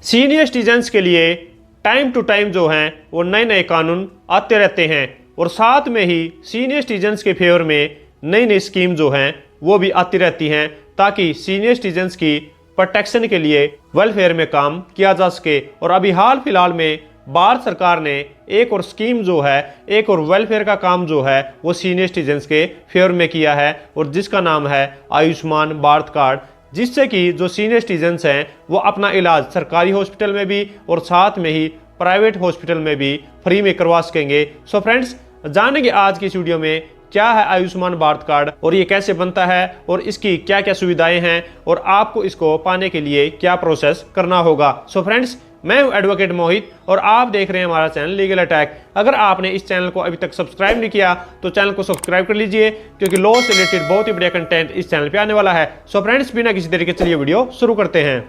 Senior citizens के लिए time to time जो हैं वो नए नए कानून आते रहते हैं और साथ में ही सीनियर सिटीजन्स के फेवर में नई नई स्कीम जो हैं वो भी आती रहती हैं ताकि सीनियर सिटीजन्स की प्रोटेक्शन के लिए वेलफेयर में काम किया जा सके। और अभी हाल फिलहाल में भारत सरकार ने एक और स्कीम जो है, एक और वेलफेयर का काम जो है वो सीनियर सिटीजन्स के फेवर में किया है और जिसका नाम है आयुष्मान भारत कार्ड, जिससे कि जो सीनियर सिटीजन्स हैं वो अपना इलाज सरकारी हॉस्पिटल में भी और साथ में ही प्राइवेट हॉस्पिटल में भी फ्री में करवा सकेंगे। सो फ्रेंड्स, जानेंगे आज की इस वीडियो में क्या है आयुष्मान भारत कार्ड और ये कैसे बनता है और इसकी क्या क्या सुविधाएं हैं और आपको इसको पाने के लिए क्या प्रोसेस करना होगा। सो फ्रेंड्स, मैं हूं एडवोकेट मोहित और आप देख रहे हैं हमारा चैनल लीगल अटैक। अगर आपने इस चैनल को अभी तक सब्सक्राइब नहीं किया तो चैनल को सब्सक्राइब कर लीजिए क्योंकि लॉ से रिलेटेड बहुत ही बढ़िया कंटेंट इस चैनल पे आने वाला है। सो फ्रेंड्स, बिना किसी तरीके चलिए वीडियो शुरू करते हैं।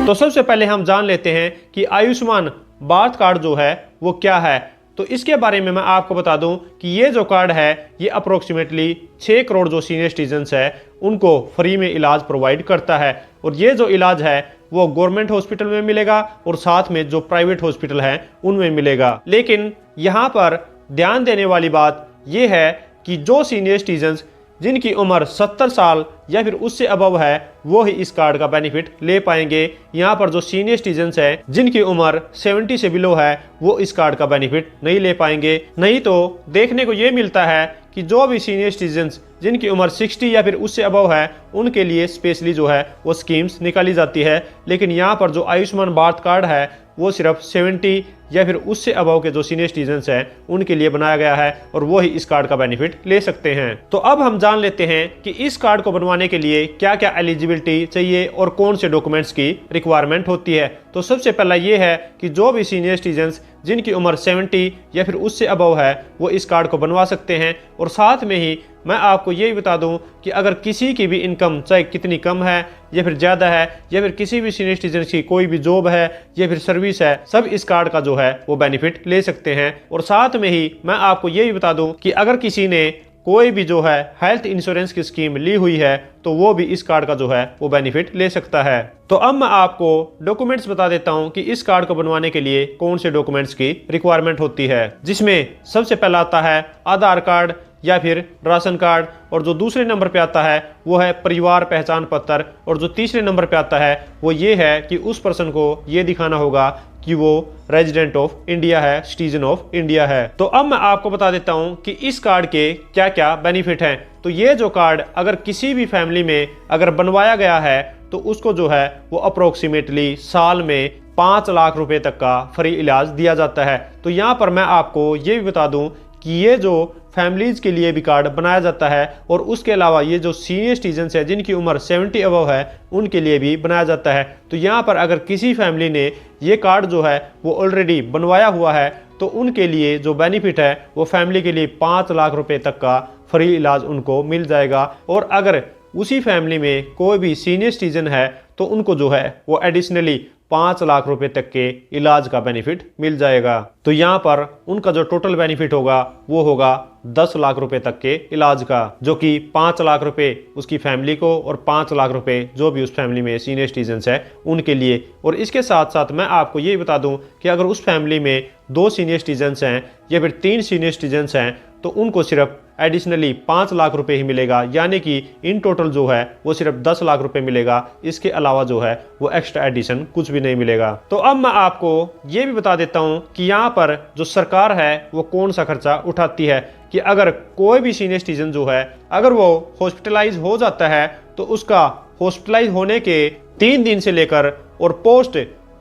तो सबसे पहले हम जान लेते हैं कि आयुष्मान भारत कार्ड जो है वो क्या है। तो इसके बारे में मैं आपको बता दूं कि ये जो कार्ड है ये अप्रोक्सीमेटली 6 करोड़ जो सीनियर सिटीजन्स है उनको फ्री में इलाज प्रोवाइड करता है और ये जो इलाज है वो गवर्नमेंट हॉस्पिटल में मिलेगा और साथ में जो प्राइवेट हॉस्पिटल हैं उनमें मिलेगा। लेकिन यहाँ पर ध्यान देने वाली बात ये है कि जो सीनियर सिटीजन्स जिनकी उम्र 70 साल या फिर उससे अबव है वो ही इस कार्ड का बेनिफिट ले पाएंगे। यहाँ पर जो सीनियर सिटीजन्स हैं जिनकी उम्र 70 से बिलो है वो इस कार्ड का बेनिफिट नहीं ले पाएंगे। नहीं तो देखने को ये मिलता है कि जो भी सीनियर सिटीजन्स जिनकी उम्र 60 या फिर उससे अबव है उनके लिए स्पेशली जो है वो स्कीम्स निकाली जाती है। लेकिन यहाँ पर जो आयुष्मान भारत कार्ड है वो सिर्फ 70 या फिर उससे अबव के जो सीनियर सिटीजन्स हैं उनके लिए बनाया गया है और वो ही इस कार्ड का बेनिफिट ले सकते हैं। तो अब हम जान लेते हैं कि इस कार्ड को बनवाने के लिए क्या क्या एलिजिबिलिटी चाहिए और कौन से डॉक्यूमेंट्स की रिक्वायरमेंट होती है। तो सबसे पहला ये है कि जो भी सीनियर सिटीजन्स जिनकी उम्र 70 या फिर उससे अबव है वो इस कार्ड को बनवा सकते हैं। और साथ में ही मैं आपको ये भी बता दूं कि अगर किसी की भी इनकम चाहे कितनी कम है या फिर ज़्यादा है या फिर किसी भी सीनियर सिटीजन की कोई भी जॉब है या फिर सर्विस है, सब इस कार्ड का जो है वो बेनिफिट ले सकते हैं। और साथ में ही मैं आपको ये भी बता दूं कि अगर किसी ने कोई भी जो है हेल्थ इंश्योरेंस की स्कीम ली हुई है तो वो भी इस कार्ड का जो है वो बेनिफिट ले सकता है। तो अब मैं आपको डॉक्यूमेंट्स बता देता हूं कि इस कार्ड को बनवाने के लिए कौन से डॉक्यूमेंट्स की रिक्वायरमेंट होती है, जिसमें सबसे पहला आता है आधार कार्ड या फिर राशन कार्ड और जो दूसरे नंबर पे आता है वो है परिवार पहचान पत्र और जो तीसरे नंबर पे आता है वो ये है कि उस पर्सन को ये दिखाना होगा कि वो रेजिडेंट ऑफ इंडिया है, सिटीजन ऑफ इंडिया है। तो अब मैं आपको बता देता हूं कि इस कार्ड के क्या क्या बेनिफिट हैं। तो ये जो कार्ड अगर किसी भी फैमिली में अगर बनवाया गया है तो उसको जो है वो अप्रोक्सीमेटली साल में 5 लाख रुपए तक का फ्री इलाज दिया जाता है। तो यहाँ पर मैं आपको ये भी बता दूं कि ये जो फैमिलीज के लिए भी कार्ड बनाया जाता है और उसके अलावा ये जो सीनियर सिटीजन्स है जिनकी उम्र 70 अबव है उनके लिए भी बनाया जाता है। तो यहाँ पर अगर किसी फैमिली ने ये कार्ड जो है वो ऑलरेडी बनवाया हुआ है तो उनके लिए जो बेनिफिट है वो फैमिली के लिए 5 लाख रुपए तक का फ्री इलाज उनको मिल जाएगा। और अगर उसी फैमिली में कोई भी सीनियर सिटीजन है तो उनको जो है वो एडिशनली 5 लाख रुपए तक के इलाज का बेनिफिट मिल जाएगा। तो यहाँ पर उनका जो टोटल बेनिफिट होगा वो होगा 10 लाख रुपए तक के इलाज का, जो कि 5 लाख रुपए उसकी फैमिली को और 5 लाख रुपए जो भी उस फैमिली में सीनियर सिटीजन्स है उनके लिए। और इसके साथ साथ मैं आपको ये बता दूं कि अगर उस फैमिली में 2 सीनियर सिटीजन्स हैं या फिर 3 सीनियर सिटीजन्स हैं तो उनको सिर्फ एडिशनली 5 लाख रुपए ही मिलेगा, यानी कि इन टोटल जो है वो सिर्फ 10 लाख रुपए मिलेगा। इसके अलावा जो है वो एक्स्ट्रा एडिशन कुछ भी नहीं मिलेगा। तो अब मैं आपको ये भी बता देता हूँ कि यहाँ पर जो सरकार है वो कौन सा खर्चा उठाती है कि अगर कोई भी सीनियर सिटीजन जो है अगर वो हॉस्पिटलाइज हो जाता है तो उसका हॉस्पिटलाइज होने के 3 दिन से लेकर और पोस्ट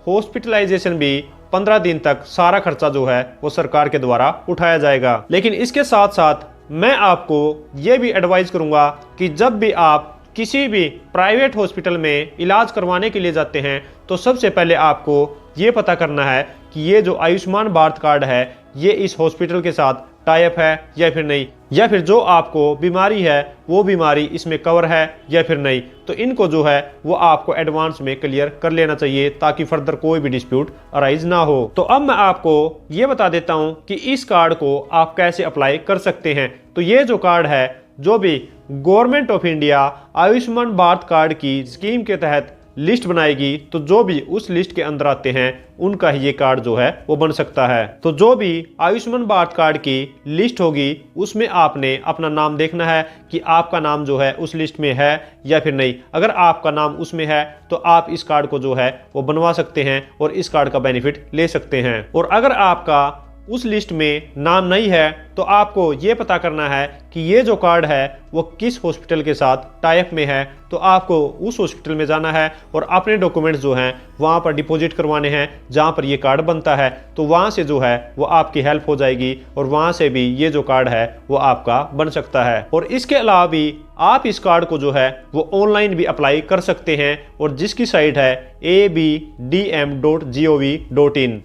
हॉस्पिटलाइजेशन भी 15 दिन तक सारा खर्चा जो है वो सरकार के द्वारा उठाया जाएगा। लेकिन इसके साथ साथ मैं आपको ये भी एडवाइस करूंगा कि जब भी आप किसी भी प्राइवेट हॉस्पिटल में इलाज करवाने के लिए जाते हैं तो सबसे पहले आपको ये पता करना है कि ये जो आयुष्मान भारत कार्ड है ये इस हॉस्पिटल के साथ टाई अप है या फिर नहीं, या फिर जो आपको बीमारी है वो बीमारी इसमें कवर है या फिर नहीं। तो इनको जो है वो आपको एडवांस में क्लियर कर लेना चाहिए ताकि फर्दर कोई भी डिस्प्यूट अराइज ना हो। तो अब मैं आपको ये बता देता हूँ कि इस कार्ड को आप कैसे अप्लाई कर सकते हैं। तो ये जो कार्ड है जो भी government of India Ayushman Bharat card की स्कीम के तहत लिस्ट बनाएगी तो जो भी उस लिस्ट के अंदर आते हैं उनका ही ये कार्ड जो है वो बन सकता है। तो जो भी आयुष्मान भारत कार्ड की लिस्ट होगी उसमें आपने अपना नाम देखना है कि आपका नाम जो है उस लिस्ट में है या फिर नहीं। अगर आपका नाम उसमें है तो आप इस कार्ड को जो है वो बनवा सकते हैं और इस कार्ड का बेनिफिट ले सकते हैं। और अगर आपका उस लिस्ट में नाम नहीं है तो आपको ये पता करना है कि ये जो कार्ड है वो किस हॉस्पिटल के साथ टाइप में है। तो आपको उस हॉस्पिटल में जाना है और अपने डॉक्यूमेंट्स जो हैं वहाँ पर डिपॉजिट करवाने हैं जहाँ पर ये कार्ड बनता है। तो वहाँ से जो है वो आपकी हेल्प हो जाएगी और वहाँ से भी ये जो कार्ड है वो आपका बन सकता है। और इसके अलावा भी आप इस कार्ड को जो है वो ऑनलाइन भी अप्लाई कर सकते हैं और जिसकी साइट है abdm.gov.in।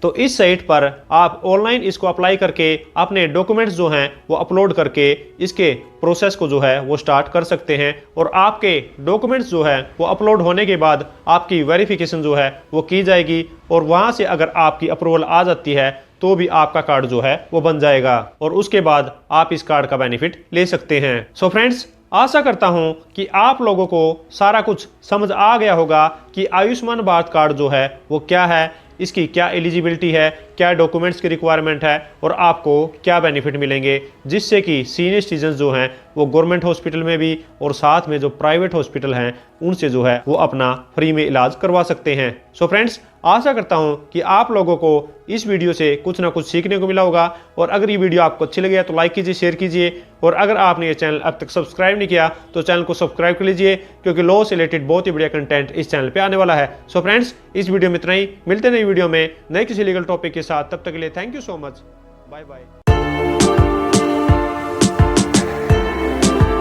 तो इस साइट पर आप ऑनलाइन इसको अप्लाई करके अपने डॉक्यूमेंट्स जो हैं वो अपलोड करके इसके प्रोसेस को जो है वो स्टार्ट कर सकते हैं। और आपके डॉक्यूमेंट्स जो है वो अपलोड होने के बाद आपकी वेरिफिकेशन जो है वो की जाएगी और वहां से अगर आपकी अप्रूवल आ जाती है तो भी आपका कार्ड जो है वो बन जाएगा और उसके बाद आप इस कार्ड का बेनिफिट ले सकते हैं। सो फ्रेंड्स, आशा करता हूं कि आप लोगों को सारा कुछ समझ आ गया होगा कि आयुष्मान भारत कार्ड जो है वो क्या है, इसकी क्या एलिजिबिलिटी है, क्या डॉक्यूमेंट्स की रिक्वायरमेंट है और आपको क्या बेनिफिट मिलेंगे, जिससे कि सीनियर सिटीजन जो हैं वो गवर्नमेंट हॉस्पिटल में भी और साथ में जो प्राइवेट हॉस्पिटल हैं उनसे जो है वो अपना फ्री में इलाज करवा सकते हैं। सो फ्रेंड्स, आशा करता हूं कि आप लोगों को इस वीडियो से कुछ ना कुछ सीखने को मिला होगा। और अगर ये वीडियो आपको अच्छी लगी है तो लाइक कीजिए, शेयर कीजिए और अगर आपने ये चैनल अब तक सब्सक्राइब नहीं किया तो चैनल को सब्सक्राइब कर लीजिए क्योंकि लॉ से रिलेटेड बहुत ही बढ़िया कंटेंट इस चैनल पे आने वाला है। सो फ्रेंड्स, इस वीडियो में इतना ही। मिलते नई वीडियो में नए किसी लीगल टॉपिक के साथ। तब तक के लिए thank you so much. Bye bye.